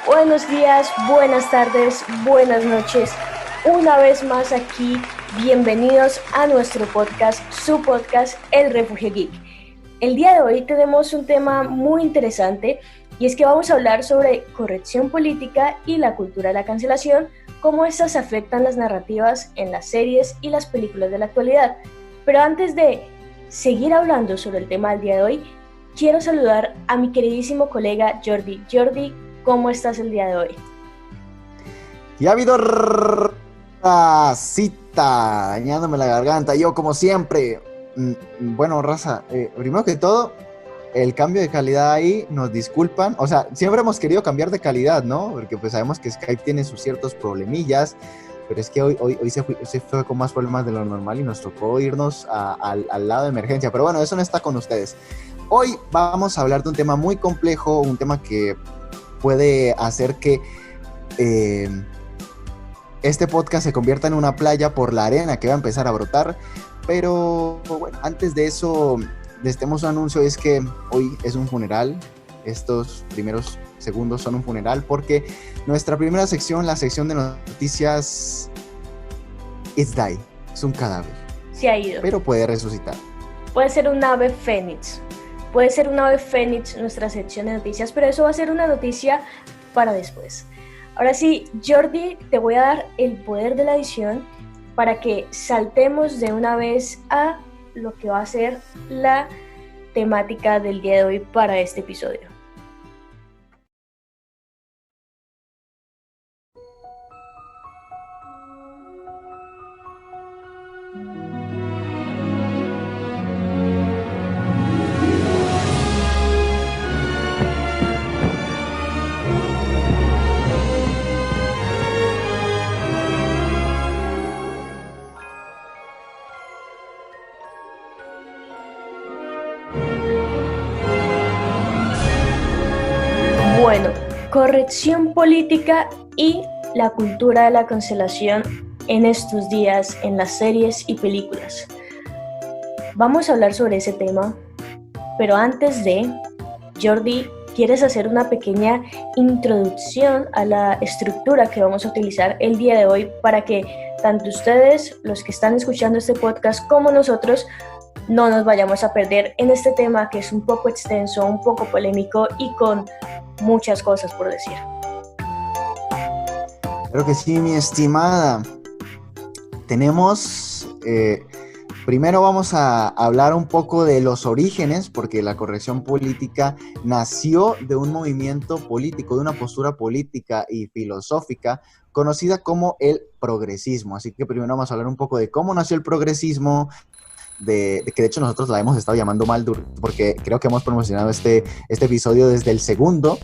Buenos días, buenas tardes, buenas noches. Una vez más aquí, bienvenidos a nuestro podcast, su podcast, El Refugio Geek. El día de hoy tenemos un tema muy interesante y es que vamos a hablar sobre corrección política y la cultura de la cancelación, cómo estas afectan las narrativas en las series y las películas de la actualidad. Pero antes de seguir hablando sobre el tema del día de hoy, quiero saludar a mi queridísimo colega Jordi. Jordi, ¿cómo estás el día de hoy? Y ha habido cita, dañándome la garganta, yo como siempre. Bueno, raza, primero que todo, el cambio de calidad ahí, nos disculpan. O sea, siempre hemos querido cambiar de calidad, ¿no? Porque pues sabemos que Skype tiene sus ciertos problemillas, pero es que hoy se fue con más problemas de lo normal y nos tocó irnos al lado de emergencia. Pero bueno, eso no está con ustedes. Hoy vamos a hablar de un tema muy complejo, un tema que puede hacer que este podcast se convierta en una playa por la arena que va a empezar a brotar. Pero bueno, antes de eso, les tenemos un anuncio, es que hoy es un funeral. Estos primeros segundos son un funeral porque nuestra primera sección, la sección de noticias, it's die, es un cadáver. Se ha ido. Pero puede resucitar. Puede ser un ave fénix. Puede ser un ave fénix nuestra sección de noticias, pero eso va a ser una noticia para después. Ahora sí, Jordi, te voy a dar el poder de la edición para que saltemos de una vez a lo que va a ser la temática del día de hoy para este episodio. Bueno, corrección política y la cultura de la cancelación en estos días en las series y películas. Vamos a hablar sobre ese tema, pero antes de, Jordi, ¿quieres hacer una pequeña introducción a la estructura que vamos a utilizar el día de hoy para que tanto ustedes, los que están escuchando este podcast, como nosotros, no nos vayamos a perder en este tema que es un poco extenso, un poco polémico y con muchas cosas por decir? Creo que sí, mi estimada. Tenemos, primero vamos a hablar un poco de los orígenes, porque la corrección política nació de un movimiento político, de una postura política y filosófica conocida como el progresismo. Así que primero vamos a hablar un poco de cómo nació el progresismo, que de hecho nosotros la hemos estado llamando mal porque creo que hemos promocionado este episodio desde el segundo.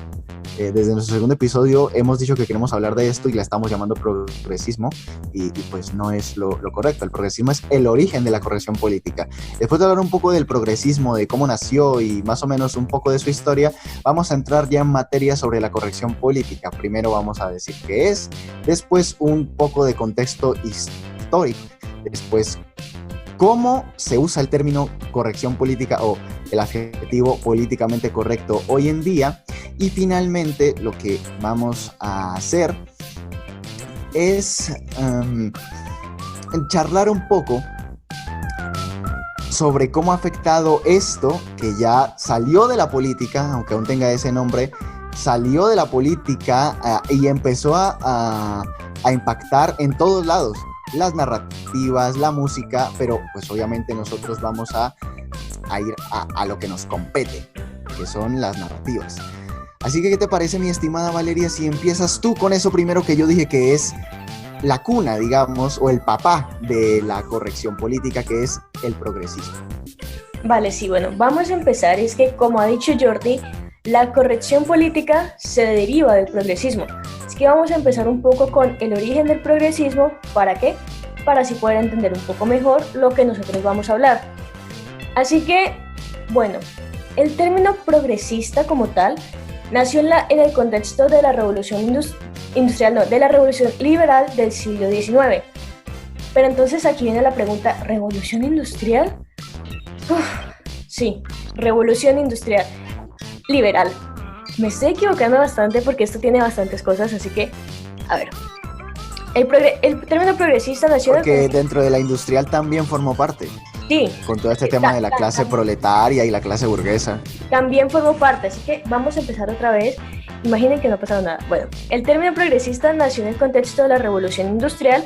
Desde nuestro segundo episodio hemos dicho que queremos hablar de esto y la estamos llamando progresismo y pues no es lo correcto. El progresismo es el origen de la corrección política. Después de hablar un poco del progresismo, de cómo nació y más o menos un poco de su historia, vamos a entrar ya en materia sobre la corrección política. Primero vamos a decir qué es, después un poco de contexto histórico, después cómo se usa el término corrección política o el adjetivo políticamente correcto hoy en día. Y finalmente lo que vamos a hacer es charlar un poco sobre cómo ha afectado esto que ya salió de la política, aunque aún tenga ese nombre, salió de la política y empezó a impactar en todos lados. Las narrativas, la música, pero pues obviamente nosotros vamos a ir a lo que nos compete, que son las narrativas. Así que, ¿qué te parece, mi estimada Valeria, si empiezas tú con eso primero que yo dije que es la cuna, digamos, o el papá de la corrección política, que es el progresismo? Vale, sí, bueno, vamos a empezar. Es que, como ha dicho Jordi, la corrección política se deriva del progresismo. Así que vamos a empezar un poco con el origen del progresismo. ¿Para qué? Para así poder entender un poco mejor lo que nosotros vamos a hablar. Así que, bueno, el término progresista como tal nació en el contexto de la revolución de la revolución liberal del siglo XIX. Pero entonces aquí viene la pregunta, ¿revolución industrial? Sí, revolución industrial liberal. Me estoy equivocando bastante porque esto tiene bastantes cosas, así que, a ver. El término progresista nació... Porque dentro de la industrial también formó parte. Sí. Con todo este tema de la clase proletaria y la clase burguesa. También formó parte, así que vamos a empezar otra vez. Imaginen que no ha pasado nada. Bueno, el término progresista nació en el contexto de la revolución industrial.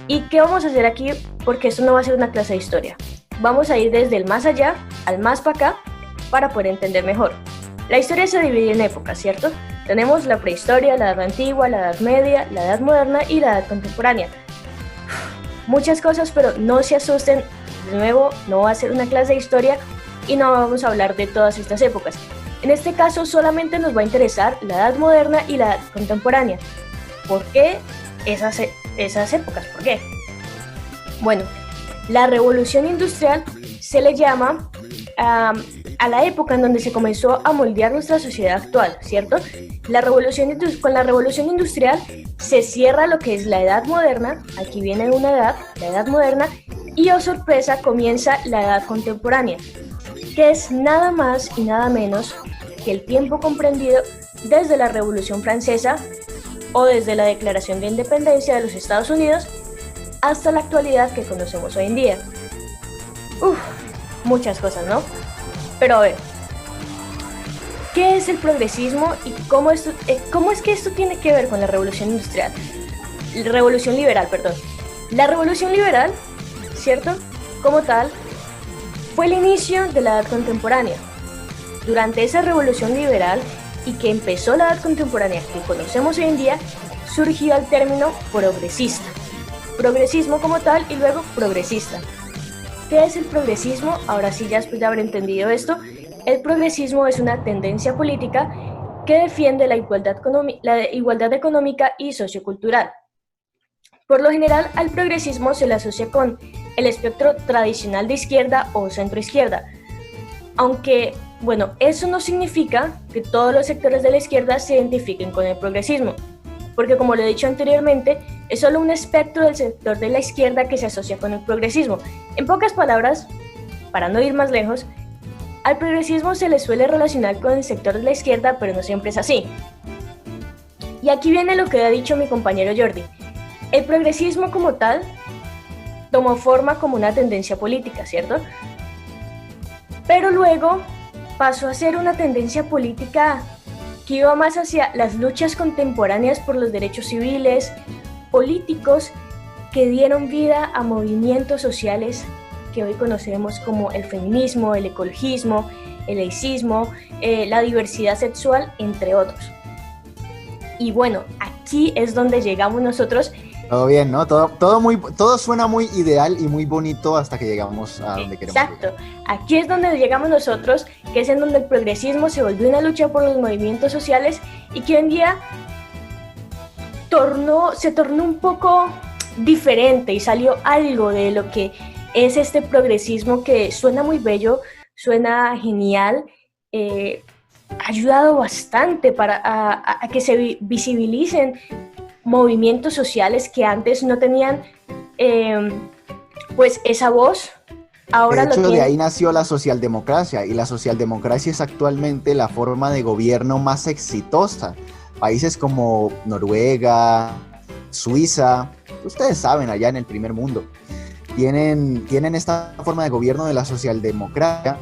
¿Y qué vamos a hacer aquí? Porque esto no va a ser una clase de historia. Vamos a ir desde el más allá al más para acá para poder entender mejor. La historia se divide en épocas, ¿cierto? Tenemos la prehistoria, la edad antigua, la edad media, la edad moderna y la edad contemporánea. Muchas cosas, pero no se asusten. De nuevo, no va a ser una clase de historia y no vamos a hablar de todas estas épocas. En este caso solamente nos va a interesar la edad moderna y la edad contemporánea. ¿Por qué esas épocas? ¿Por qué? Bueno, la revolución industrial se le llama a la época en donde se comenzó a moldear nuestra sociedad actual, ¿cierto? Con la revolución industrial se cierra lo que es la edad moderna, aquí viene una edad, la edad moderna, y oh sorpresa comienza la edad contemporánea, que es nada más y nada menos que el tiempo comprendido desde la Revolución Francesa o desde la Declaración de Independencia de los Estados Unidos hasta la actualidad que conocemos hoy en día. Muchas cosas, ¿no? Pero a ver, ¿qué es el progresismo y cómo es que esto tiene que ver con la revolución industrial? Revolución liberal, perdón. La revolución liberal, ¿cierto? Como tal, fue el inicio de la edad contemporánea. Durante esa revolución liberal y que empezó la edad contemporánea que conocemos hoy en día, surgió el término progresista. Progresismo como tal y luego progresista. ¿Qué es el progresismo? Ahora sí, ya después de haber entendido esto, el progresismo es una tendencia política que defiende la igualdad económica y sociocultural. Por lo general, al progresismo se le asocia con el espectro tradicional de izquierda o centroizquierda, aunque, bueno, eso no significa que todos los sectores de la izquierda se identifiquen con el progresismo, porque como lo he dicho anteriormente, es solo un espectro del sector de la izquierda que se asocia con el progresismo. En pocas palabras, para no ir más lejos, al progresismo se le suele relacionar con el sector de la izquierda, pero no siempre es así. Y aquí viene lo que ha dicho mi compañero Jordi. El progresismo como tal tomó forma como una tendencia política, ¿cierto? Pero luego pasó a ser una tendencia política que iba más hacia las luchas contemporáneas por los derechos civiles, políticos, que dieron vida a movimientos sociales que hoy conocemos como el feminismo, el ecologismo, el laicismo, la diversidad sexual, entre otros. Y bueno, aquí es donde llegamos nosotros. Todo bien, ¿no? Todo suena muy ideal y muy bonito hasta que llegamos a donde queremos llegar. Exacto. Aquí es donde llegamos nosotros, que es en donde el progresismo se volvió una lucha por los movimientos sociales y que hoy en día se tornó un poco diferente y salió algo de lo que es este progresismo que suena muy bello, suena genial, ha ayudado bastante a que se visibilicen movimientos sociales que antes no tenían pues esa voz. Ahora de hecho, de ahí nació la socialdemocracia, y la socialdemocracia es actualmente la forma de gobierno más exitosa. Países como Noruega, Suiza, ustedes saben, allá en el primer mundo, tienen esta forma de gobierno de la socialdemocracia.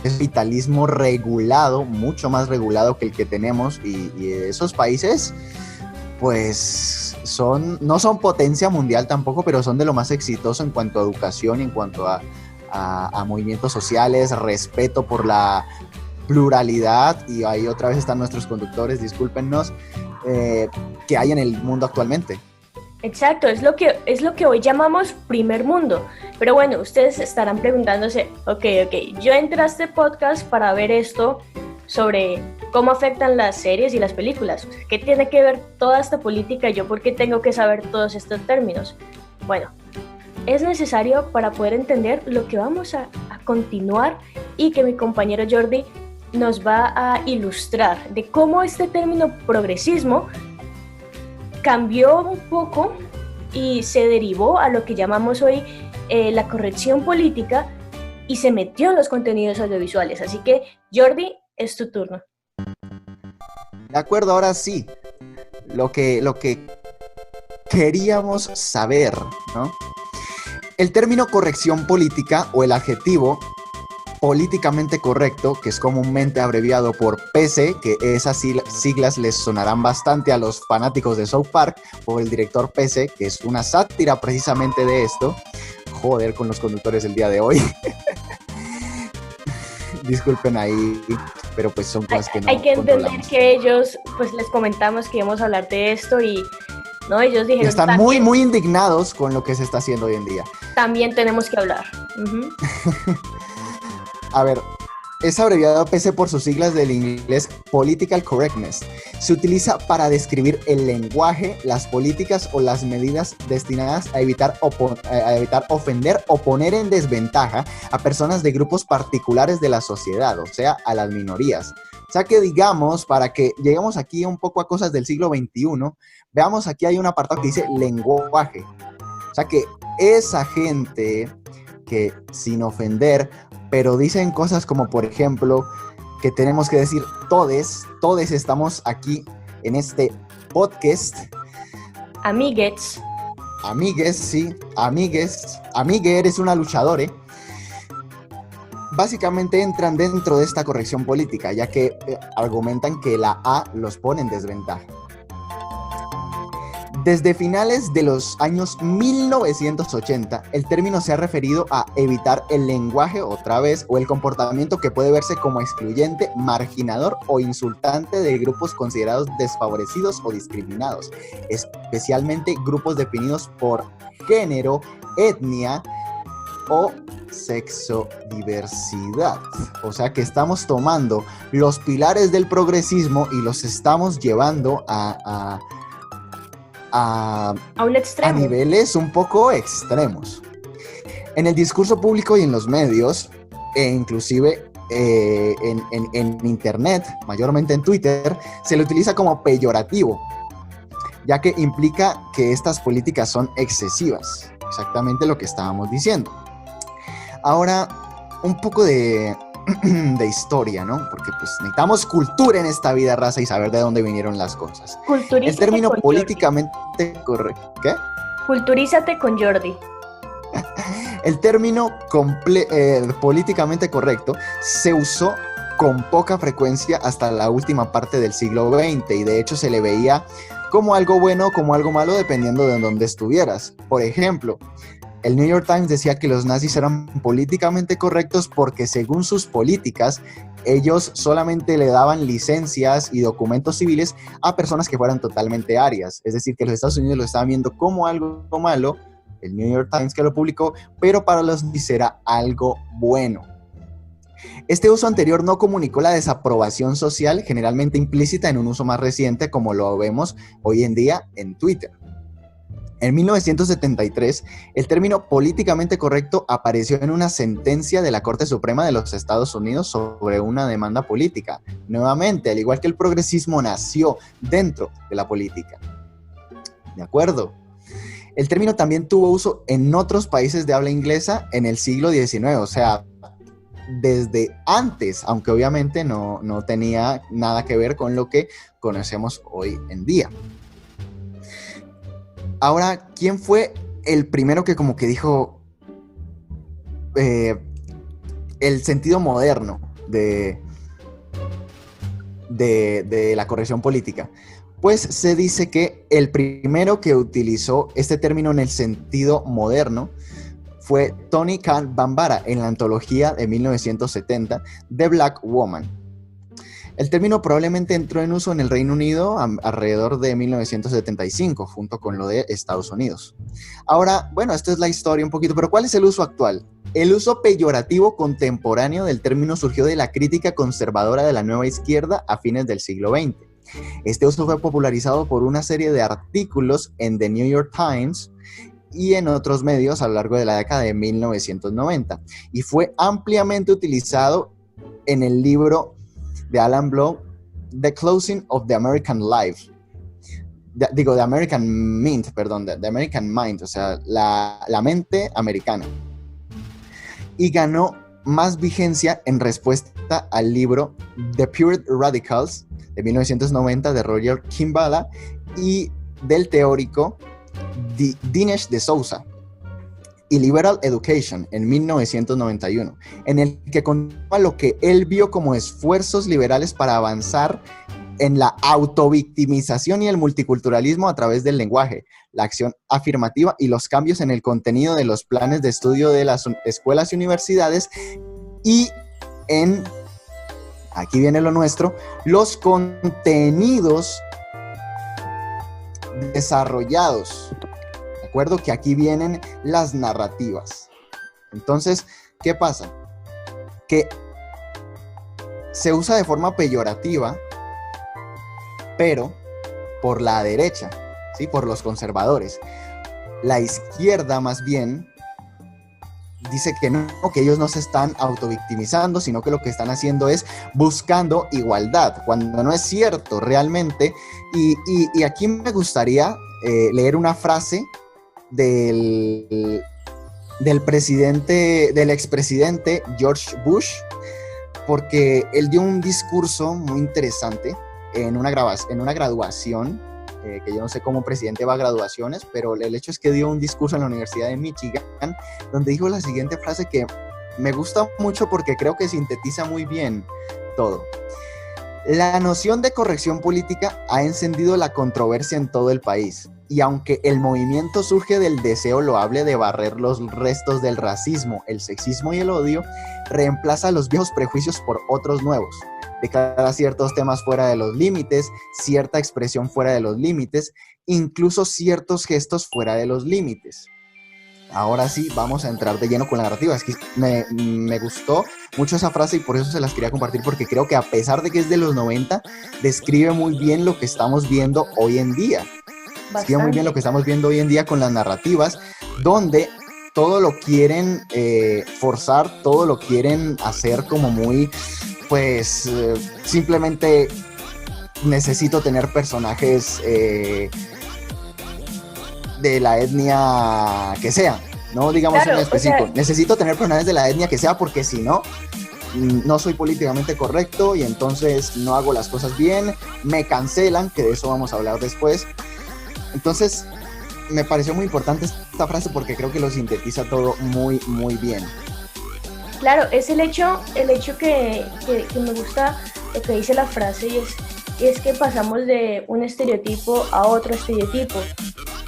Es vitalismo regulado, mucho más regulado que el que tenemos, y esos países pues no son potencia mundial tampoco, pero son de lo más exitoso en cuanto a educación y en cuanto a movimientos sociales, respeto por la pluralidad, y ahí otra vez están nuestros conductores, discúlpenos, que hay en el mundo actualmente. Exacto, es lo que hoy llamamos primer mundo. Pero bueno, ustedes estarán preguntándose, ok, yo entré a este podcast para ver esto sobre cómo afectan las series y las películas. ¿Qué tiene que ver toda esta política y yo por qué tengo que saber todos estos términos? Bueno, es necesario para poder entender lo que vamos a continuar y que mi compañero Jordi nos va a ilustrar de cómo este término progresismo cambió un poco y se derivó a lo que llamamos hoy la corrección política y se metió en los contenidos audiovisuales. Así que, Jordi, es tu turno. De acuerdo, ahora sí, lo que queríamos saber, ¿no? El término corrección política o el adjetivo políticamente correcto, que es comúnmente abreviado por PC, que esas siglas les sonarán bastante a los fanáticos de South Park, por el director PC, que es una sátira precisamente de esto. Joder con los conductores el día de hoy. Disculpen ahí, pero pues son cosas que no hay que entender controlamos. que ellos, pues les comentamos que íbamos a hablar de esto y no, ellos dijeron Están también, muy indignados con lo que se está haciendo hoy en día. también tenemos que hablar. Uh-huh. A ver, es abreviado PC por sus siglas del inglés Political Correctness. Se utiliza para describir el lenguaje, las políticas o las medidas destinadas a evitar ofender o poner en desventaja a personas de grupos particulares de la sociedad, o sea, a las minorías. O sea que digamos, para que lleguemos aquí un poco a cosas del siglo XXI, veamos aquí hay un apartado que dice lenguaje. O sea que esa gente que, sin ofender, pero dicen cosas como, por ejemplo, que tenemos que decir todes estamos aquí en este podcast. Amigues, Sí, amigue, eres una luchadora. Básicamente entran dentro de esta corrección política, ya que argumentan que la A los pone en desventaja. Desde finales de los años 1980, el término se ha referido a evitar el lenguaje, otra vez, o el comportamiento que puede verse como excluyente, marginador o insultante de grupos considerados desfavorecidos o discriminados, especialmente grupos definidos por género, etnia o sexodiversidad. O sea que estamos tomando los pilares del progresismo y los estamos llevando a un extremo. A niveles un poco extremos. En el discurso público y en los medios, e inclusive en internet, mayormente en Twitter, se le utiliza como peyorativo, ya que implica que estas políticas son excesivas. Exactamente lo que estábamos diciendo. Ahora, un poco de historia, ¿no? Porque pues necesitamos cultura en esta vida, raza, y saber de dónde vinieron las cosas. El término políticamente correcto... ¿Qué? Culturízate con Jordi. El término políticamente correcto se usó con poca frecuencia hasta la última parte del siglo XX y de hecho se le veía como algo bueno o como algo malo dependiendo de dónde estuvieras. Por ejemplo, el New York Times decía que los nazis eran políticamente correctos porque según sus políticas, ellos solamente le daban licencias y documentos civiles a personas que fueran totalmente arias. Es decir, que los Estados Unidos lo estaban viendo como algo malo, el New York Times que lo publicó, pero para los nazis era algo bueno. Este uso anterior no comunicó la desaprobación social, generalmente implícita en un uso más reciente, como lo vemos hoy en día en Twitter. En 1973, el término políticamente correcto apareció en una sentencia de la Corte Suprema de los Estados Unidos sobre una demanda política. Nuevamente, al igual que el progresismo nació dentro de la política. ¿De acuerdo? El término también tuvo uso en otros países de habla inglesa en el siglo XIX, o sea, desde antes, aunque obviamente no tenía nada que ver con lo que conocemos hoy en día. Ahora, ¿quién fue el primero que como que dijo el sentido moderno de la corrección política? Pues se dice que el primero que utilizó este término en el sentido moderno fue Tony Khan Bambara en la antología de 1970 The Black Woman. El término probablemente entró en uso en el Reino Unido alrededor de 1975, junto con lo de Estados Unidos. Ahora, bueno, esta es la historia un poquito, pero ¿cuál es el uso actual? El uso peyorativo contemporáneo del término surgió de la crítica conservadora de la nueva izquierda a fines del siglo XX. Este uso fue popularizado por una serie de artículos en The New York Times y en otros medios a lo largo de la década de 1990, y fue ampliamente utilizado en el libro de Alan Blow, The Closing of the American Life. The American Mind, The American Mind, o sea, la mente americana. Y ganó más vigencia en respuesta al libro The Pure Radicals, de 1990, de Roger Kimball, y del teórico Dinesh D'Souza, y Liberal Education, en 1991, en el que contaba lo que él vio como esfuerzos liberales para avanzar en la autovictimización y el multiculturalismo a través del lenguaje, la acción afirmativa y los cambios en el contenido de los planes de estudio de las escuelas y universidades, y en, aquí viene lo nuestro, los contenidos desarrollados. ¿De acuerdo? Que aquí vienen las narrativas. Entonces, ¿qué pasa? Que se usa de forma peyorativa, pero por la derecha, ¿sí? Por los conservadores. La izquierda, más bien, dice que no, que ellos no se están autovictimizando, sino que lo que están haciendo es buscando igualdad, cuando no es cierto realmente. Y aquí me gustaría leer una frase del expresidente George Bush, porque él dio un discurso muy interesante en una graduación, que yo no sé cómo un presidente va a graduaciones, pero el hecho es que dio un discurso en la Universidad de Michigan, donde dijo la siguiente frase que me gusta mucho porque creo que sintetiza muy bien todo. La noción de corrección política ha encendido la controversia en todo el país, y aunque el movimiento surge del deseo loable de barrer los restos del racismo, el sexismo y el odio, reemplaza los viejos prejuicios por otros nuevos. Declara ciertos temas fuera de los límites, cierta expresión fuera de los límites, incluso ciertos gestos fuera de los límites. Ahora sí, vamos a entrar de lleno con la narrativa. Es que me gustó mucho esa frase y por eso se las quería compartir, porque creo que a pesar de que es de los 90, describe muy bien lo que estamos viendo hoy en día. Describe muy bien lo que estamos viendo hoy en día con las narrativas, donde todo lo quieren forzar, todo lo quieren hacer como muy, pues, simplemente necesito tener personajes de la etnia que sea, no digamos en específico, necesito tener personajes de la etnia que sea, porque si no, no soy políticamente correcto y entonces no hago las cosas bien, me cancelan, que de eso vamos a hablar después. Entonces, me pareció muy importante esta frase porque creo que lo sintetiza todo muy, muy bien. Claro, es el hecho que me gusta lo que dice la frase, y es que pasamos de un estereotipo a otro estereotipo.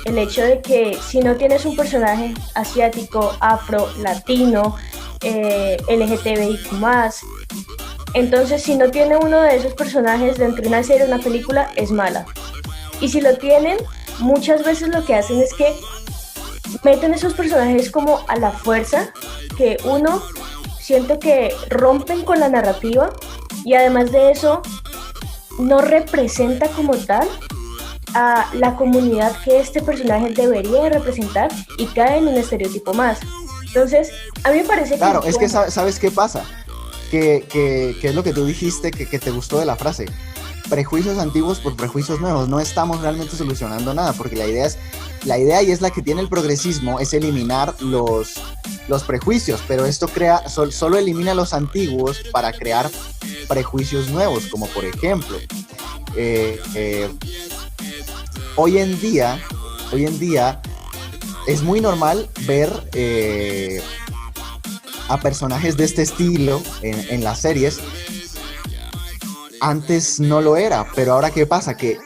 El hecho de que si no tienes un personaje asiático, afro, latino, LGTBIQ+, entonces si no tiene uno de esos personajes dentro de una serie o una película, es mala. Y si lo tienen, muchas veces lo que hacen es que meten esos personajes como a la fuerza, que uno siento que rompen con la narrativa, y además de eso no representa como tal a la comunidad que este personaje debería representar, y cae en un estereotipo más. Entonces, a mí me parece claro, que... Claro, es que ¿sabes qué pasa? Que es lo que tú dijiste, que te gustó de la frase. Prejuicios antiguos por prejuicios nuevos. No estamos realmente solucionando nada, porque la idea y es la que tiene el progresismo, es eliminar los prejuicios, pero esto solo elimina los antiguos para crear prejuicios nuevos, como por ejemplo, hoy en día es muy normal ver a personajes de este estilo en las series. Antes no lo era, pero ahora ¿qué pasa? Que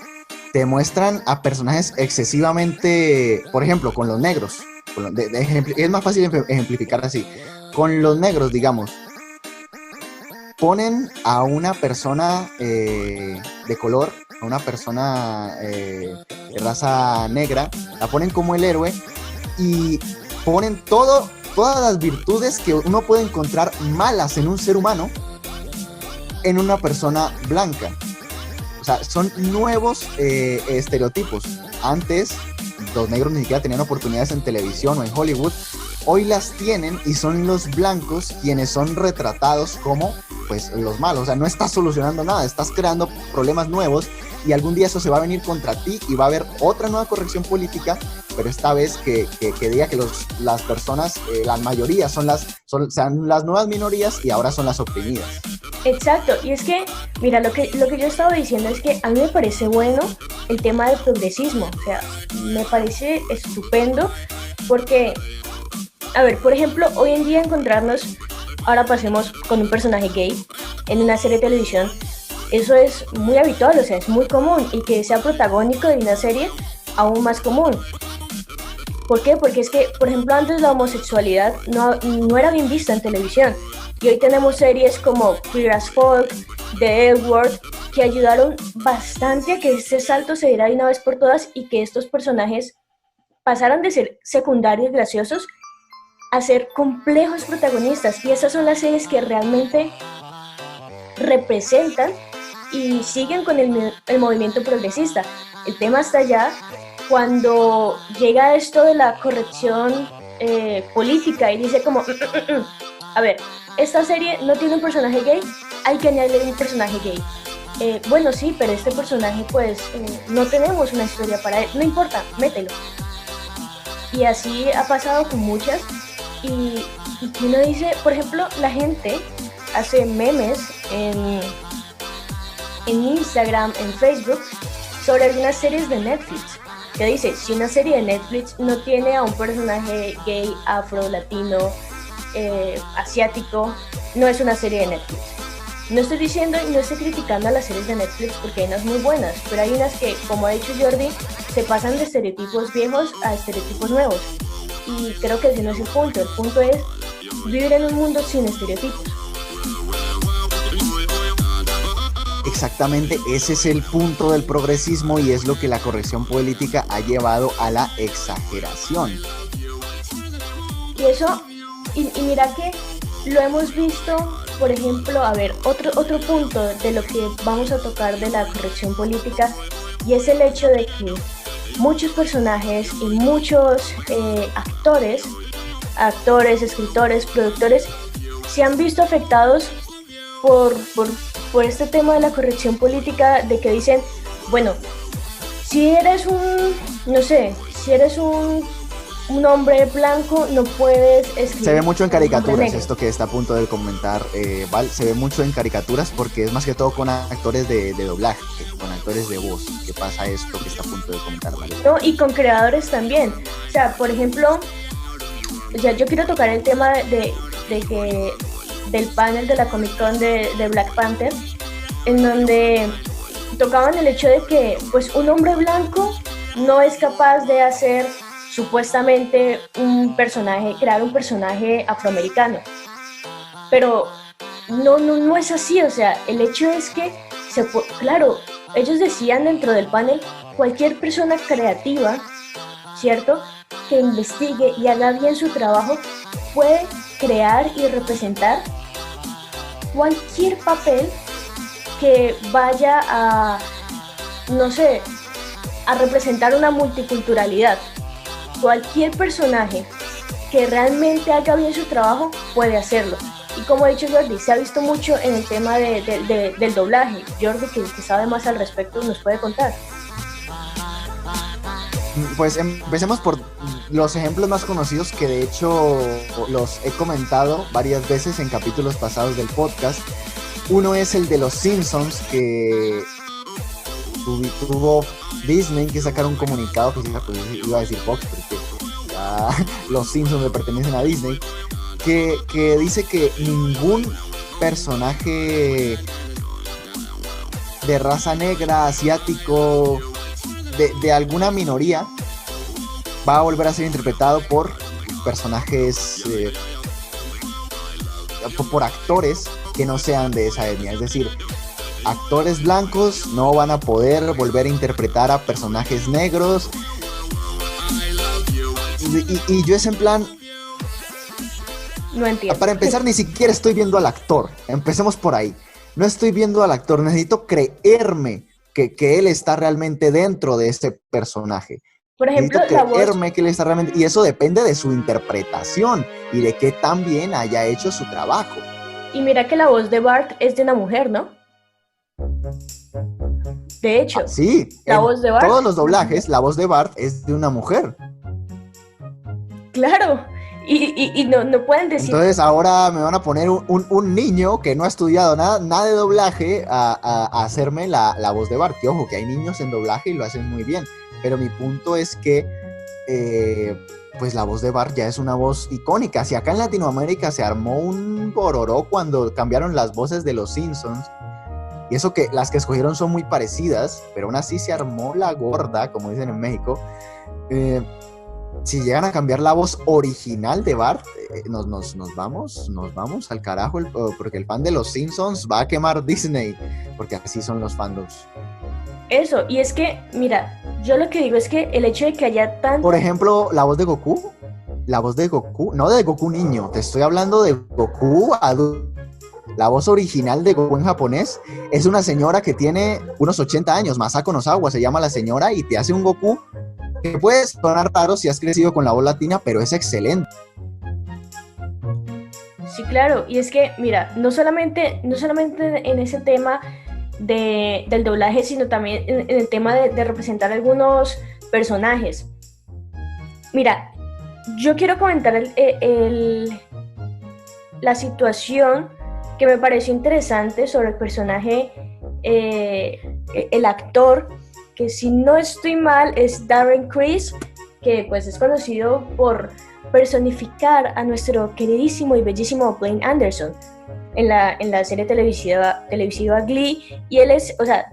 te muestran a personajes excesivamente, por ejemplo, con los negros. Es más fácil ejemplificar así. Con los negros, digamos, ponen a una persona de color, a una persona de raza negra, la ponen como el héroe y ponen todas las virtudes que uno puede encontrar malas en un ser humano en una persona blanca. O sea, son nuevos estereotipos. Antes los negros ni siquiera tenían oportunidades en televisión o en Hollywood. Hoy las tienen y son los blancos quienes son retratados como pues los malos. O sea, no estás solucionando nada, estás creando problemas nuevos, y algún día eso se va a venir contra ti y va a haber otra nueva corrección política, pero esta vez que diga que las personas, las mayorías sean las nuevas minorías y ahora son las oprimidas. Exacto, y es que, mira, lo que yo estaba diciendo es que a mí me parece bueno el tema del progresismo, o sea, me parece estupendo porque, a ver, por ejemplo, hoy en día encontrarnos, ahora pasemos con un personaje gay en una serie de televisión, eso es muy habitual, o sea, es muy común, y que sea protagónico de una serie, aún más común. ¿Por qué? Porque es que, por ejemplo, antes la homosexualidad no era bien vista en televisión. Y hoy tenemos series como Queer as Folk, The L Word, que ayudaron bastante a que este salto se diera de una vez por todas y que estos personajes pasaran de ser secundarios graciosos a ser complejos protagonistas. Y esas son las series que realmente representan y siguen con el movimiento progresista. El tema está ya cuando llega esto de la corrección política y dice como, a ver, esta serie no tiene un personaje gay, hay que añadir un personaje gay. Bueno, sí, pero este personaje pues no tenemos una historia para él, no importa, mételo. Y así ha pasado con muchas y que uno dice, por ejemplo, la gente hace memes en Instagram, en Facebook, sobre algunas series de Netflix. Que dice, si una serie de Netflix no tiene a un personaje gay, afro, latino, asiático, no es una serie de Netflix. No estoy diciendo y no estoy criticando a las series de Netflix porque hay unas muy buenas, pero hay unas que, como ha dicho Jordi, se pasan de estereotipos viejos a estereotipos nuevos. Y creo que ese no es el punto es vivir en un mundo sin estereotipos. Exactamente, ese es el punto del progresismo y es lo que la corrección política ha llevado a la exageración. Y eso, y mira que lo hemos visto, por ejemplo, a ver, otro punto de lo que vamos a tocar de la corrección política, y es el hecho de que muchos personajes y muchos actores, escritores, productores, se han visto afectados por este tema de la corrección política, de que dicen, bueno, si eres un hombre blanco, no puedes escribir. Se ve mucho en caricaturas, esto que está a punto de comentar Val, se ve mucho en caricaturas porque es más que todo con actores de doblaje, con actores de voz, que pasa esto que está a punto de comentar Val. No, y con creadores también. O sea, por ejemplo, yo quiero tocar el tema de que del panel de la Comic Con de Black Panther, en donde tocaban el hecho de que pues un hombre blanco no es capaz de hacer supuestamente crear un personaje afroamericano, pero no es así. O sea, el hecho es que claro, ellos decían dentro del panel, cualquier persona creativa, ¿cierto?, que investigue y haga bien su trabajo puede crear y representar cualquier papel que vaya a, no sé, a representar una multiculturalidad. Cualquier personaje que realmente haga bien su trabajo puede hacerlo. Y como ha dicho Jordi, se ha visto mucho en el tema del doblaje. Jordi, que sabe más al respecto, nos puede contar. Pues empecemos por los ejemplos más conocidos, que de hecho los he comentado varias veces en capítulos pasados del podcast. Uno es el de los Simpsons, que tuvo Disney que sacar un comunicado, que iba a decir Fox, porque ya los Simpsons le pertenecen a Disney, que dice que ningún personaje de raza negra, asiático, de alguna minoría va a volver a ser interpretado por personajes, por actores que no sean de esa etnia. Es decir, actores blancos no van a poder volver a interpretar a personajes negros. Y yo es en plan... No entiendo. Para empezar, ni siquiera estoy viendo al actor. Empecemos por ahí. No estoy viendo al actor. Necesito creerme que él está realmente dentro de ese personaje. Por ejemplo, necesito creerme que él está realmente... Y eso depende de su interpretación y de qué tan bien haya hecho su trabajo. Y mira que la voz de Bart es de una mujer, ¿no? De hecho, sí, la voz de Bart, todos los doblajes, la voz de Bart es de una mujer. Claro, y no pueden decir... Entonces ahora me van a poner un niño que no ha estudiado nada de doblaje a hacerme la voz de Bart. Que ojo, que hay niños en doblaje y lo hacen muy bien. Pero mi punto es que pues la voz de Bart ya es una voz icónica. Si acá en Latinoamérica se armó un bororó cuando cambiaron las voces de los Simpsons, y eso que las que escogieron son muy parecidas, pero aún así se armó la gorda, como dicen en México. Si llegan a cambiar la voz original de Bart, nos vamos al carajo, porque el fan de los Simpsons va a quemar Disney, porque así son los fandoms. Eso, y es que, mira, yo lo que digo es que el hecho de que haya tanto... Por ejemplo, la voz de Goku, no de Goku niño, te estoy hablando de Goku adulto. La voz original de Goku en japonés es una señora que tiene unos 80 años, Masako Nozawa se llama la señora, y te hace un Goku que puede sonar raro si has crecido con la voz latina, pero es excelente. Sí, claro, y es que, mira, no solamente en ese tema del doblaje, sino también en el tema de representar algunos personajes. Mira, yo quiero comentar la situación que me pareció interesante sobre el personaje, el actor, que si no estoy mal es Darren Criss, que pues es conocido por personificar a nuestro queridísimo y bellísimo Blaine Anderson en la serie televisiva Glee, y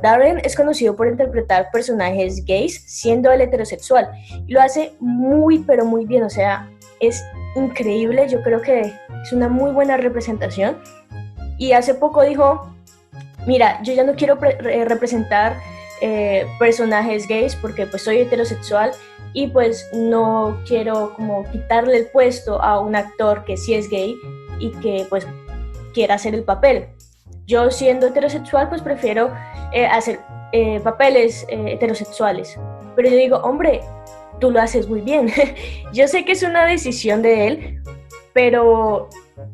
Darren es conocido por interpretar personajes gays siendo él heterosexual, y lo hace muy pero muy bien, o sea, es increíble, yo creo que es una muy buena representación, y hace poco dijo, mira, yo ya no quiero representar personajes gays porque pues soy heterosexual y pues no quiero como quitarle el puesto a un actor que sí es gay y que pues quiera hacer el papel. Yo siendo heterosexual pues prefiero hacer papeles heterosexuales, pero yo digo, hombre, tú lo haces muy bien. Yo sé que es una decisión de él, pero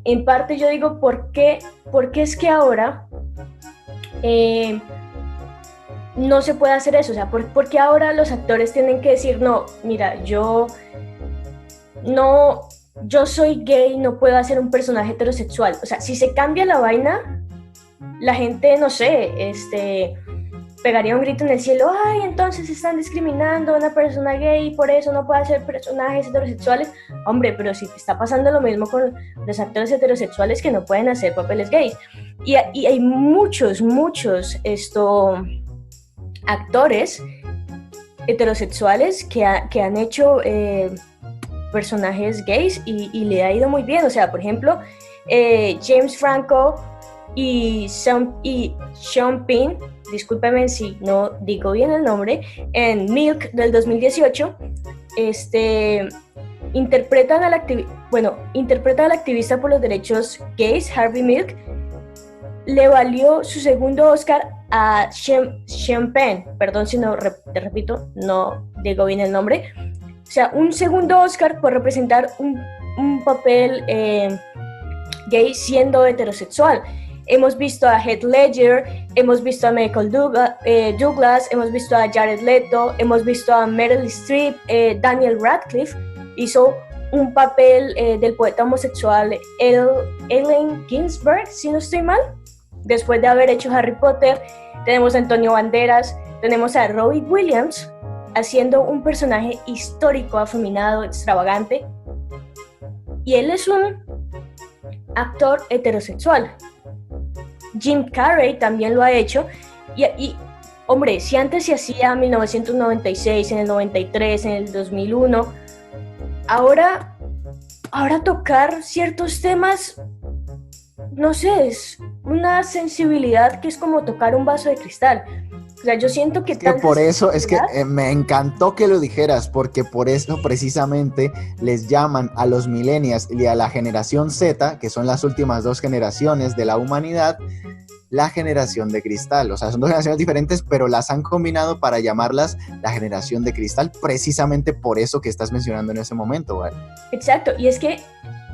en parte yo digo, ¿por qué es que ahora no se puede hacer eso? O sea, ¿por qué ahora los actores tienen que decir, no, mira, yo soy gay, no puedo hacer un personaje heterosexual? O sea, si se cambia la vaina, la gente, no sé, pegaría un grito en el cielo, ay, entonces están discriminando a una persona gay y por eso no puede hacer personajes heterosexuales. Hombre, pero si te está pasando lo mismo con los actores heterosexuales que no pueden hacer papeles gays. Y hay muchos actores heterosexuales que han hecho personajes gays y le ha ido muy bien. O sea, por ejemplo, James Franco y Sean Penn, discúlpeme si no digo bien el nombre, en Milk del 2018, interpretan al activista por los derechos gays, Harvey Milk. Le valió su segundo Oscar a Sean Penn, perdón si no, te repito, no digo bien el nombre, o sea, un segundo Oscar por representar un papel gay siendo heterosexual. Hemos visto a Heath Ledger, hemos visto a Michael Douglas, hemos visto a Jared Leto, hemos visto a Meryl Streep, Daniel Radcliffe hizo un papel del poeta homosexual Allen Ginsberg, si no estoy mal. Después de haber hecho Harry Potter, tenemos a Antonio Banderas, tenemos a Robin Williams haciendo un personaje histórico, afeminado, extravagante. Y él es un actor heterosexual. Jim Carrey también lo ha hecho. Y hombre, si antes se hacía en 1996, en el 93, en el 2001, ahora tocar ciertos temas, no sé, es una sensibilidad que es como tocar un vaso de cristal. O sea, yo siento que... por eso, es que me encantó que lo dijeras, porque por eso precisamente les llaman a los millennials y a la generación Z, que son las últimas dos generaciones de la humanidad, la generación de cristal. O sea, son dos generaciones diferentes, pero las han combinado para llamarlas la generación de cristal, precisamente por eso que estás mencionando en ese momento, ¿vale? Exacto, y es que,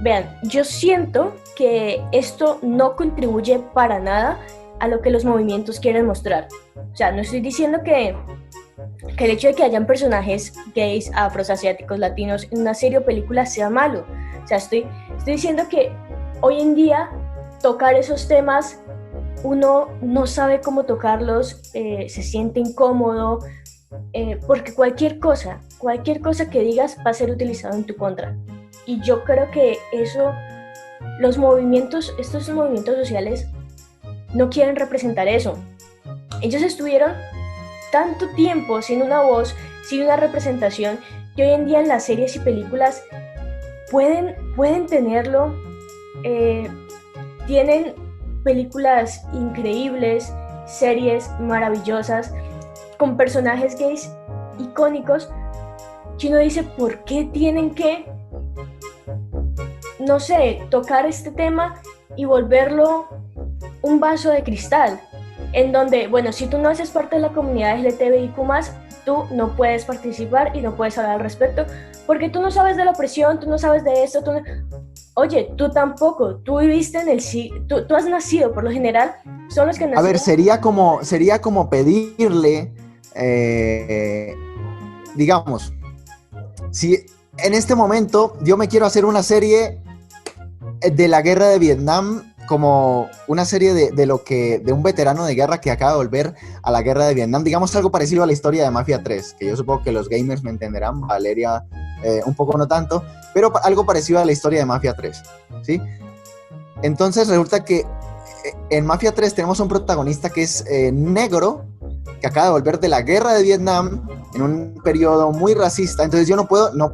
vean, yo siento que esto no contribuye para nada a lo que los movimientos quieren mostrar. O sea, no estoy diciendo que el hecho de que hayan personajes gays, afros, asiáticos, latinos en una serie o película sea malo, O sea, estoy diciendo que hoy en día tocar esos temas, uno no sabe cómo tocarlos, se siente incómodo, porque cualquier cosa que digas va a ser utilizado en tu contra. Y yo creo que eso, estos movimientos sociales no quieren representar eso. Ellos estuvieron tanto tiempo sin una voz, sin una representación, que hoy en día en las series y películas pueden tenerlo. Tienen películas increíbles, series maravillosas, con personajes gays icónicos, que uno dice, ¿por qué tienen que, no sé, tocar este tema y volverlo un vaso de cristal? En donde, bueno, si tú no haces parte de la comunidad LGTBIQ+, tú no puedes participar y no puedes hablar al respecto, porque tú no sabes de la opresión, tú no sabes de esto, tú no... Oye, tú tampoco, tú viviste en el siglo, tú has nacido, por lo general, son los que nacieron... A ver, sería como pedirle, digamos, si en este momento yo me quiero hacer una serie de la guerra de Vietnam, como una serie de un veterano de guerra que acaba de volver a la guerra de Vietnam, digamos algo parecido a la historia de Mafia 3, que yo supongo que los gamers me entenderán, Valeria un poco no tanto, pero algo parecido a la historia de Mafia 3, ¿sí? Entonces resulta que en Mafia 3 tenemos un protagonista que es negro, que acaba de volver de la guerra de Vietnam, en un periodo muy racista. Entonces yo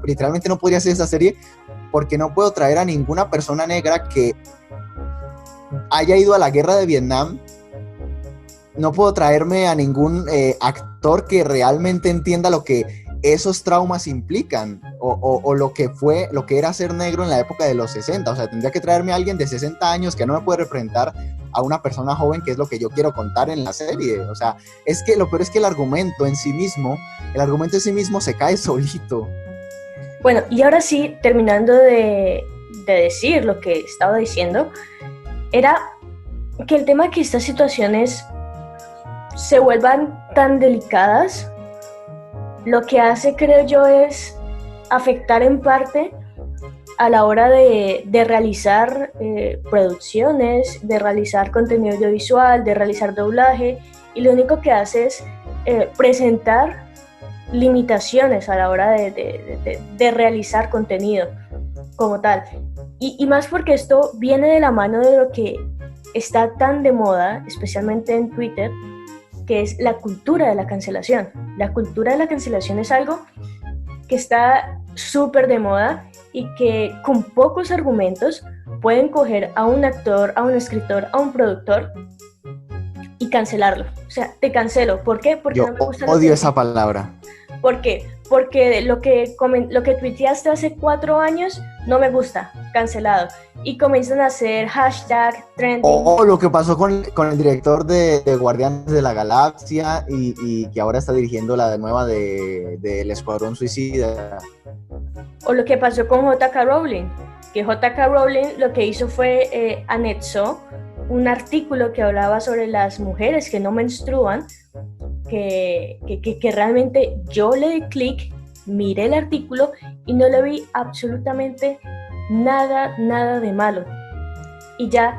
literalmente no podría hacer esa serie, porque no puedo traer a ninguna persona negra que haya ido a la guerra de Vietnam. No puedo traerme a ningún actor que realmente entienda lo que esos traumas implican, o lo que era ser negro en la época de los 60. O sea, tendría que traerme a alguien de 60 años que no me puede representar a una persona joven, que es lo que yo quiero contar en la serie. O sea, es que lo peor es que el argumento en sí mismo se cae solito. Bueno, y ahora sí, terminando de decir lo que estaba diciendo, era que el tema de que estas situaciones se vuelvan tan delicadas, lo que hace, creo yo, es afectar en parte a la hora de realizar producciones, de realizar contenido audiovisual, de realizar doblaje, y lo único que hace es presentar limitaciones a la hora de realizar contenido como tal. Y más porque esto viene de la mano de lo que está tan de moda, especialmente en Twitter, que es la cultura de la cancelación. La cultura de la cancelación es algo que está súper de moda y que con pocos argumentos pueden coger a un actor, a un escritor, a un productor y cancelarlo. O sea, te cancelo. ¿Por qué? Porque yo no me gusta odio esa palabra. ¿Por qué? Porque lo que tuiteaste hace 4 años no me gusta, cancelado. Y comienzan a hacer hashtag, trending. O lo que pasó con el director de Guardianes de la Galaxia y que ahora está dirigiendo la nueva del Escuadrón Suicida. O lo que pasó con J.K. Rowling, que J.K. Rowling lo que hizo fue anexó un artículo que hablaba sobre las mujeres que no menstruan, que realmente yo le di clic, miré el artículo y no le vi absolutamente nada de malo. Y ya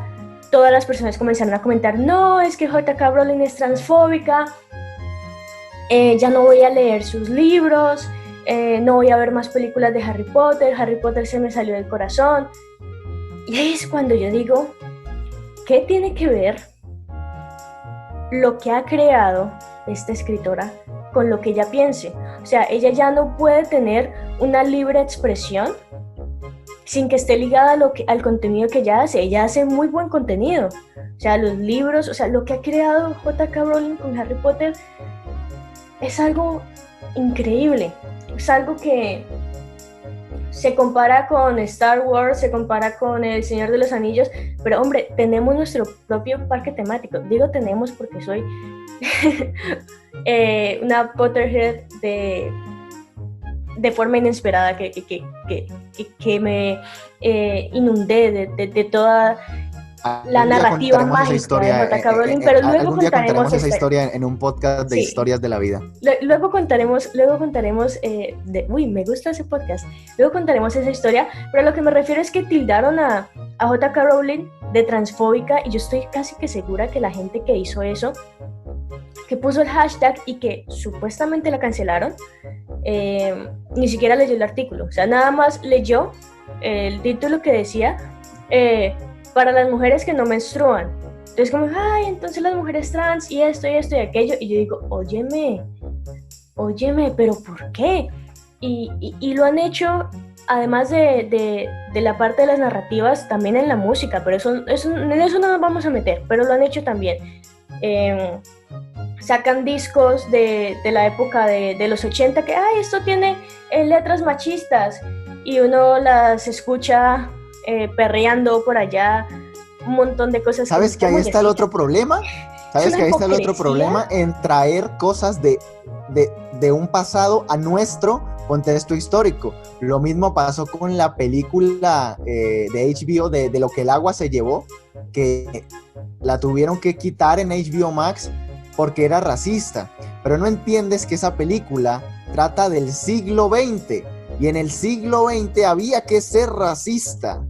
todas las personas comenzaron a comentar, no, es que J.K. Rowling es transfóbica, ya no voy a leer sus libros, no voy a ver más películas de Harry Potter se me salió del corazón. Y ahí es cuando yo digo, ¿qué tiene que ver lo que ha creado esta escritora con lo que ella piense? O sea, ella ya no puede tener una libre expresión sin que esté ligada al contenido que ella hace. Ella hace muy buen contenido. O sea, los libros, o sea, lo que ha creado J.K. Rowling con Harry Potter es algo increíble. Es algo que se compara con Star Wars, se compara con El Señor de los Anillos, pero hombre, tenemos nuestro propio parque temático. Digo tenemos porque soy una Potterhead de forma inesperada, que me inundé de la Algún día narrativa contaremos esa mágica de historia, J.K. Rowling, pero luego algún día contaremos contaremos esa esta. historia en un podcast de Sí. historias de la vida. Uy, me gusta ese podcast. Luego contaremos esa historia, pero lo que me refiero es que tildaron a J.K. Rowling de transfóbica y yo estoy casi que segura que la gente que hizo eso, que puso el hashtag y que supuestamente la cancelaron, ni siquiera leyó el artículo. O sea, nada más leyó el título que decía para las mujeres que no menstruan. Entonces como, ay, entonces las mujeres trans y esto y aquello. Y yo digo, óyeme, pero ¿por qué? Y lo han hecho, además de la parte de las narrativas, también en la música, pero en eso no nos vamos a meter, pero lo han hecho también. Sacan discos de la época de los 80 que, ay, esto tiene letras machistas, y uno las escucha perreando por allá, un montón de cosas. ¿Sabes que ahí está el otro problema? ¿Sabes que ahí está el otro problema? En traer cosas de un pasado a nuestro contexto histórico. Lo mismo pasó con la película de HBO de Lo que el agua se llevó, que la tuvieron que quitar en HBO Max porque era racista. Pero no entiendes que esa película trata del siglo XX y en el siglo XX había que ser racista.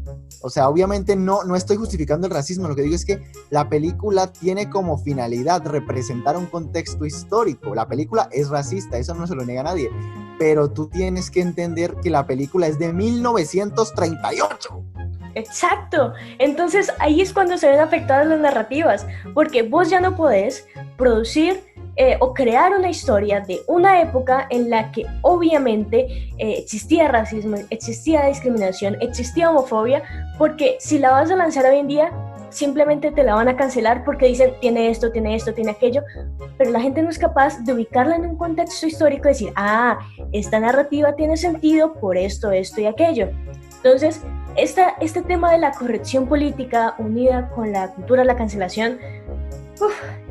O sea, obviamente no estoy justificando el racismo, lo que digo es que la película tiene como finalidad representar un contexto histórico. La película es racista, eso no se lo niega a nadie, pero tú tienes que entender que la película es de 1938. Exacto, entonces ahí es cuando se ven afectadas las narrativas, porque vos ya no podés producir o crear una historia de una época en la que obviamente existía racismo, existía discriminación, existía homofobia, porque si la vas a lanzar hoy en día, simplemente te la van a cancelar porque dicen, tiene esto, tiene aquello, pero la gente no es capaz de ubicarla en un contexto histórico y decir, esta narrativa tiene sentido por esto y aquello. Entonces, este tema de la corrección política unida con la cultura de la cancelación,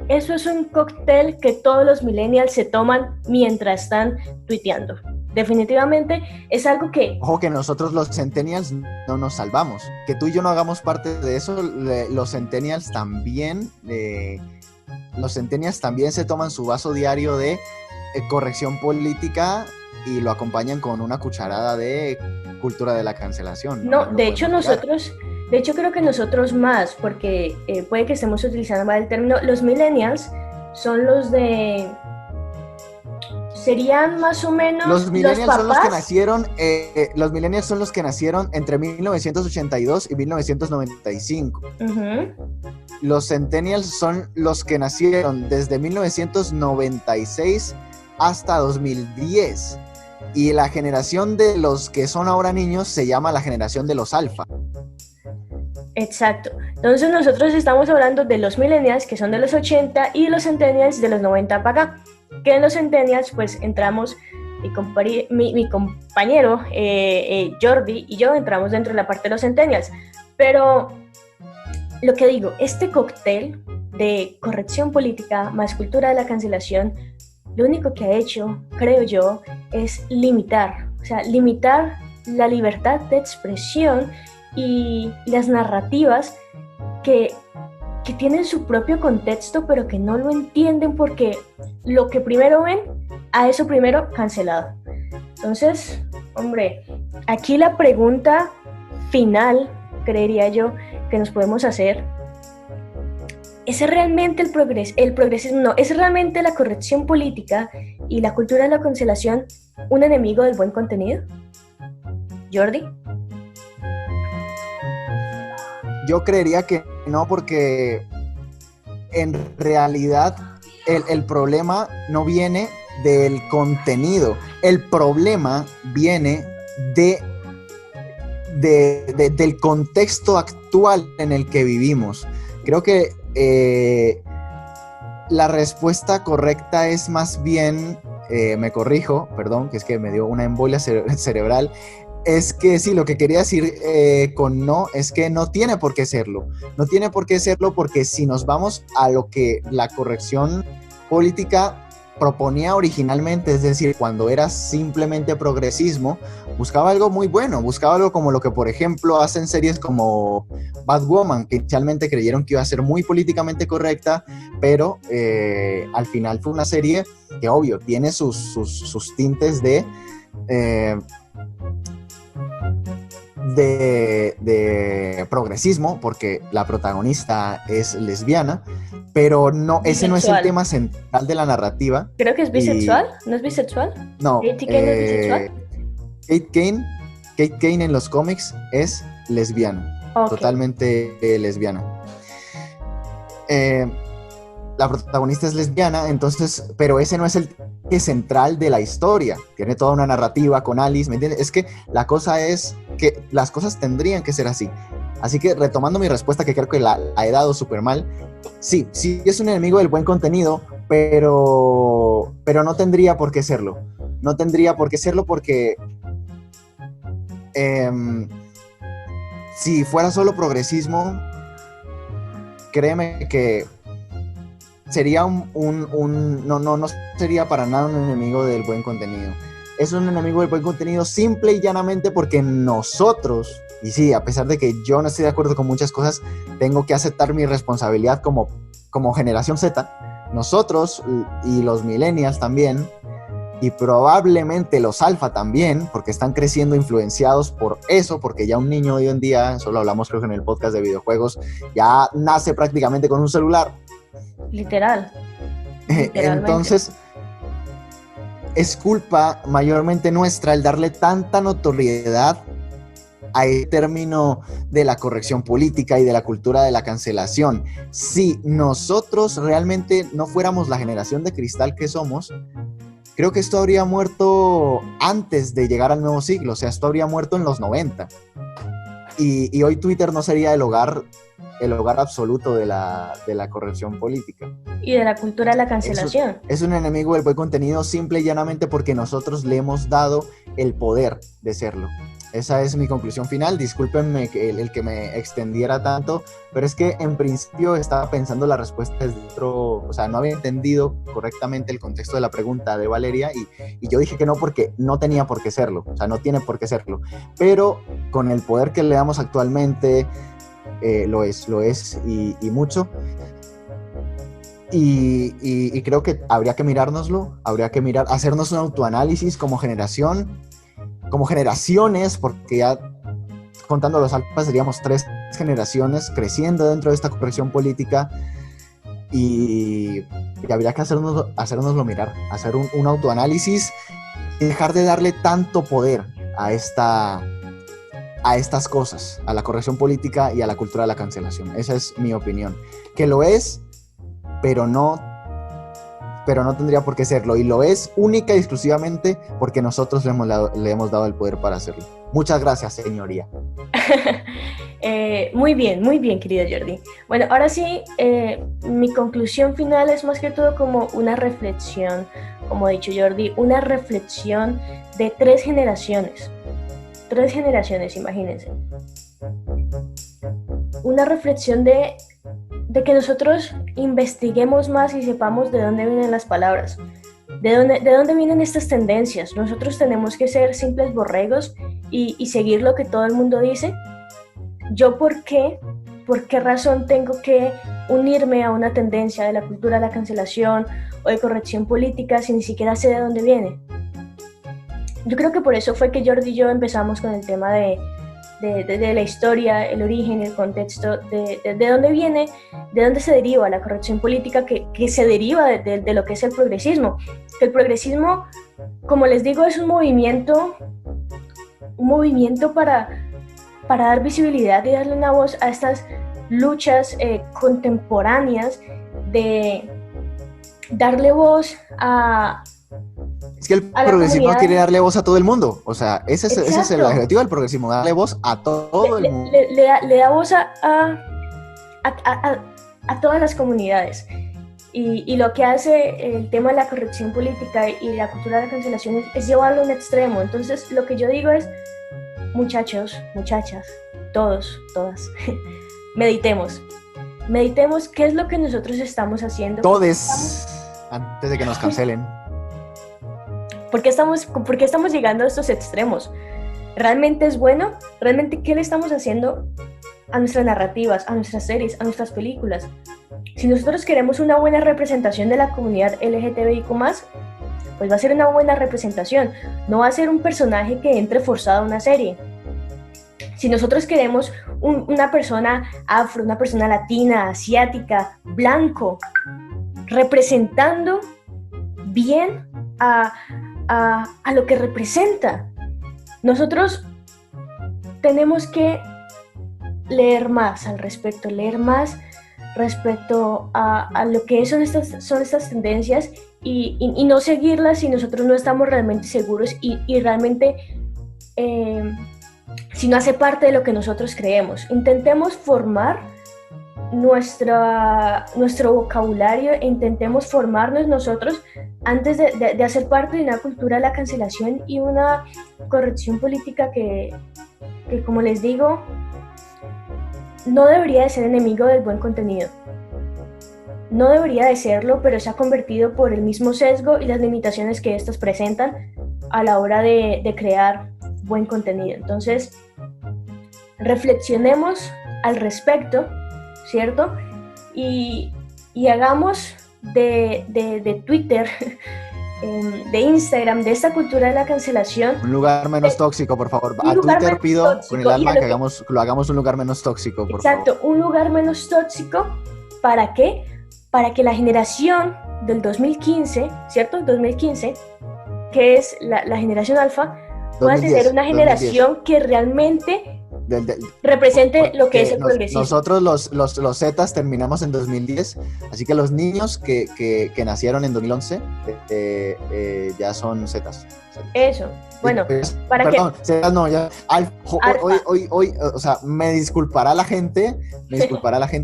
eso es un cóctel que todos los millennials se toman mientras están tuiteando. Definitivamente es algo que... Ojo que nosotros los centennials no nos salvamos. Que tú y yo no hagamos parte de eso, los centennials también se toman su vaso diario de corrección política y lo acompañan con una cucharada de cultura de la cancelación. No, de hecho creo que nosotros más, porque puede que estemos utilizando mal el término, los millennials son los de... Serían más o menos los millennials los son los que nacieron entre 1982 y 1995. Uh-huh. Los centennials son los que nacieron desde 1996 hasta 2010. Y la generación de los que son ahora niños se llama la generación de los alfa. Exacto. Entonces nosotros estamos hablando de los millennials, que son de los 80, y los centennials de los 90 para acá. Que en los centennials pues entramos, mi compañero Jordi y yo entramos dentro de la parte de los centennials. Pero lo que digo, este cóctel de corrección política más cultura de la cancelación, lo único que ha hecho, creo yo, es limitar la libertad de expresión y las narrativas que tienen su propio contexto, pero que no lo entienden porque lo que primero ven, a eso primero cancelado. Entonces, hombre, aquí la pregunta final, creería yo, que nos podemos hacer, ¿es realmente el progresismo? No, ¿es realmente la corrección política y la cultura de la cancelación un enemigo del buen contenido? ¿Jordi? Yo creería que no, porque en realidad el problema no viene del contenido, el problema viene del contexto actual en el que vivimos. Creo que la respuesta correcta es más bien, me corrijo, perdón, que es que me dio una embolia cerebral, es que sí, lo que quería decir con no es que no tiene por qué serlo. No tiene por qué serlo porque si nos vamos a lo que la corrección política proponía originalmente, es decir, cuando era simplemente progresismo, buscaba algo muy bueno, buscaba algo como lo que, por ejemplo, hacen series como Batwoman, que inicialmente creyeron que iba a ser muy políticamente correcta, pero al final fue una serie que, obvio, tiene sus tintes eh, de progresismo, porque la protagonista es lesbiana, pero no, ese no es el Bisexual. tema central de la narrativa. Creo que es Y bisexual, ¿no es bisexual? no, ¿Katie Kane no es bisexual? Kate Kane, Kate Kane en los cómics es lesbiana, Ok. totalmente lesbiana. Eh, la protagonista es lesbiana, entonces, pero ese no es el eje central de la historia. Tiene toda una narrativa con Alice, ¿me entiendes? Es que la cosa es que las cosas tendrían que ser así. Así que retomando mi respuesta, que creo que la he dado súper mal, sí, sí es un enemigo del buen contenido, pero no tendría por qué serlo. No tendría por qué serlo porque si fuera solo progresismo, créeme que sería no sería para nada un enemigo del buen contenido. Es un enemigo del buen contenido simple y llanamente porque nosotros, y sí, a pesar de que yo no estoy de acuerdo con muchas cosas, tengo que aceptar mi responsabilidad como generación Z. Nosotros y los millennials también, y probablemente los alfa también, porque están creciendo influenciados por eso, porque ya un niño hoy en día, eso lo hablamos creo que en el podcast de videojuegos, ya nace prácticamente con un celular. Literal. Literalmente. Entonces, es culpa mayormente nuestra el darle tanta notoriedad a el término de la corrección política y de la cultura de la cancelación. Si nosotros realmente no fuéramos la generación de cristal que somos, creo que esto habría muerto antes de llegar al nuevo siglo, o sea, esto habría muerto en los 90. Y hoy Twitter no sería el hogar absoluto de la corrección política. Y de la cultura de la cancelación. Es un enemigo del buen contenido simple y llanamente porque nosotros le hemos dado el poder de serlo. Esa es mi conclusión final. Discúlpenme el que me extendiera tanto, pero es que en principio estaba pensando la respuesta desde otro, o sea, no había entendido correctamente el contexto de la pregunta de Valeria y yo dije que no porque no tenía por qué serlo, o sea, no tiene por qué serlo. Pero con el poder que le damos actualmente, lo es y mucho. Y creo que habría que mirárnoslo, hacernos un autoanálisis como generación, como generaciones, porque ya contando los alfas seríamos 3 generaciones creciendo dentro de esta corrección política y habría que hacernoslo mirar, hacer un autoanálisis y dejar de darle tanto poder a estas cosas, a la corrección política y a la cultura de la cancelación. Esa es mi opinión. Que lo es, pero no tendría por qué serlo, y lo es única y exclusivamente porque nosotros le hemos dado el poder para hacerlo. Muchas gracias, señoría. Muy bien, querido Jordi. Bueno, ahora sí, mi conclusión final es más que todo como una reflexión, como ha dicho Jordi, una reflexión de 3 generaciones. 3 generaciones, imagínense. Una reflexión de que nosotros investiguemos más y sepamos de dónde vienen las palabras, de dónde vienen estas tendencias. Nosotros tenemos que ser simples borregos y seguir lo que todo el mundo dice. ¿Yo por qué razón tengo que unirme a una tendencia de la cultura de la cancelación o de corrección política si ni siquiera sé de dónde viene? Yo creo que por eso fue que Jordi y yo empezamos con el tema de la historia, el origen, el contexto, de dónde viene, de dónde se deriva la corrección política que se deriva de lo que es el progresismo. El progresismo, como les digo, es un movimiento para dar visibilidad y darle una voz a estas luchas contemporáneas, de darle voz a... Es que el progresismo quiere darle voz a todo el mundo. O sea, ese es el objetivo del progresismo, darle voz a todo el mundo. Le da voz a todas las comunidades. Y lo que hace el tema de la corrección política y la cultura de la cancelación es llevarlo a un extremo. Entonces, lo que yo digo es, muchachos, muchachas, todos, todas, meditemos qué es lo que nosotros estamos haciendo. Todes. Antes de que nos cancelen. ¿Por qué estamos llegando a estos extremos? ¿Realmente es bueno? ¿Realmente qué le estamos haciendo a nuestras narrativas, a nuestras series, a nuestras películas? Si nosotros queremos una buena representación de la comunidad LGTBIQ+, pues va a ser una buena representación. No va a ser un personaje que entre forzado a una serie. Si nosotros queremos una persona afro, una persona latina, asiática, blanco, representando bien a lo que representa, nosotros tenemos que leer más al respecto, leer más respecto a lo que son estas tendencias y no seguirlas si nosotros no estamos realmente seguros y realmente si no hace parte de lo que nosotros creemos. Intentemos formar nuestro vocabulario e intentemos formarnos nosotros antes de hacer parte de una cultura de la cancelación y una corrección política que como les digo, no debería de ser enemigo del buen contenido. No debería de serlo, pero se ha convertido por el mismo sesgo y las limitaciones que estos presentan a la hora de crear buen contenido. Entonces, reflexionemos al respecto, ¿cierto? Y hagamos de Twitter, de Instagram, de esta cultura de la cancelación, un lugar menos tóxico, por favor. A Twitter pido con el alma que lo hagamos un lugar menos tóxico, por favor. Exacto, un lugar menos tóxico. ¿Para qué? Para que la generación del 2015, ¿cierto? 2015, que es la generación alfa, pueda tener una generación 2010. Que realmente represente lo que es el progresismo. Nosotros los Zetas terminamos en 2010, así que los niños que nacieron en 2011 ya son Zetas. Eso, bueno, perdón, Zetas no, ya hoy, o sea, me disculpará la gente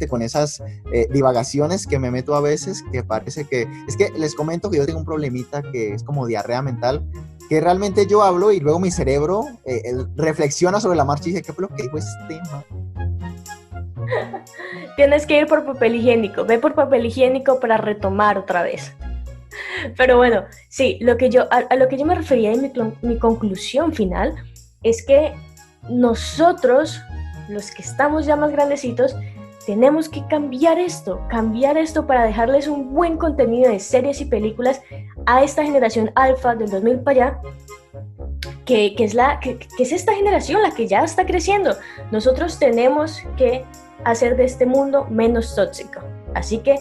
con esas divagaciones que me meto a veces, que parece que, es que les comento que yo tengo un problemita que es como diarrea mental, que realmente yo hablo y luego mi cerebro reflexiona sobre la marcha y dice, ¿qué fue lo que dijo este tema? Tienes que ir por papel higiénico, ve por papel higiénico para retomar otra vez. Pero bueno, sí, a lo que yo me refería en mi conclusión final es que nosotros, los que estamos ya más grandecitos, tenemos que cambiar esto para dejarles un buen contenido de series y películas a esta generación alfa del 2000 para allá, que es esta generación la que ya está creciendo. Nosotros tenemos que hacer de este mundo menos tóxico. Así que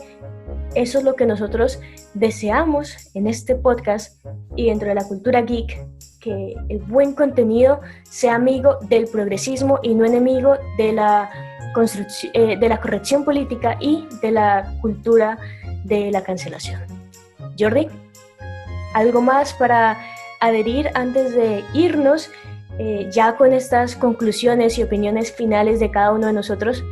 eso es lo que nosotros deseamos en este podcast y dentro de la cultura geek, que el buen contenido sea amigo del progresismo y no enemigo de la corrección política y de la cultura de la cancelación. Jordi, ¿algo más para adherir antes de irnos ya con estas conclusiones y opiniones finales de cada uno de nosotros?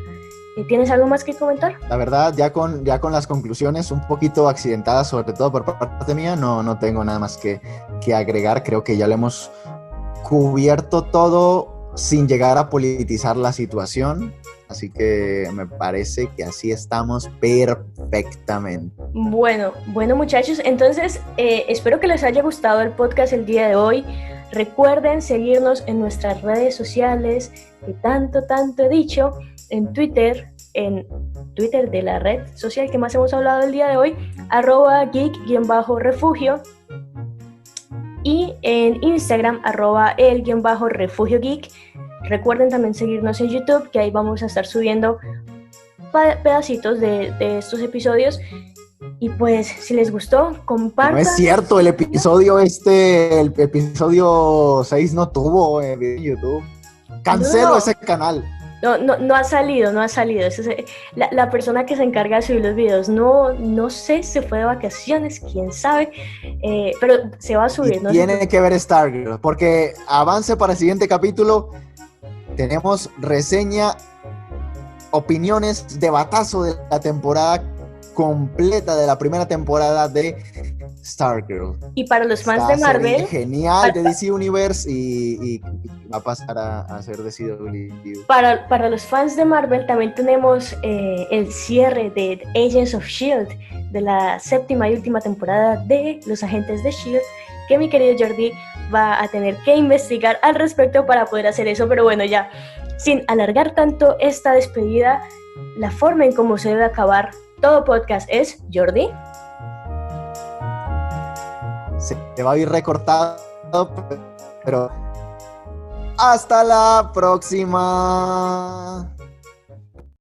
¿Tienes algo más que comentar? La verdad, ya con las conclusiones un poquito accidentadas, sobre todo por parte mía, no tengo nada más que agregar. Creo que ya lo hemos cubierto todo sin llegar a politizar la situación. Así que me parece que así estamos perfectamente. Bueno muchachos, entonces espero que les haya gustado el podcast el día de hoy. Recuerden seguirnos en nuestras redes sociales, que tanto he dicho, en Twitter de la red social que más hemos hablado el día de hoy, @geek_refugio, y en Instagram, @el_refugiogeek. Recuerden también seguirnos en YouTube, que ahí vamos a estar subiendo pedacitos de estos episodios. Y pues, si les gustó, compartan. No es cierto, el episodio 6 no tuvo video en YouTube. Cancelo ese canal. No ha salido. La persona que se encarga de subir los videos, no sé, se fue de vacaciones, quién sabe, pero se va a subir. Tiene que ver Stargirl, porque avance para el siguiente capítulo. Tenemos reseña, opiniones, debatazo de la temporada completa, de la primera temporada de Stargirl. Y para los fans de Marvel, genial, de DC Universe, y va a pasar a ser de CW. Para los fans de Marvel también tenemos el cierre de Agents of S.H.I.E.L.D., de la 7ª y última temporada de Los Agentes de S.H.I.E.L.D., que mi querido Jordi va a tener que investigar al respecto para poder hacer eso. Pero bueno, ya, sin alargar tanto esta despedida, la forma en cómo se debe acabar todo podcast es, Jordi. Se te va a ir recortado, pero hasta la próxima.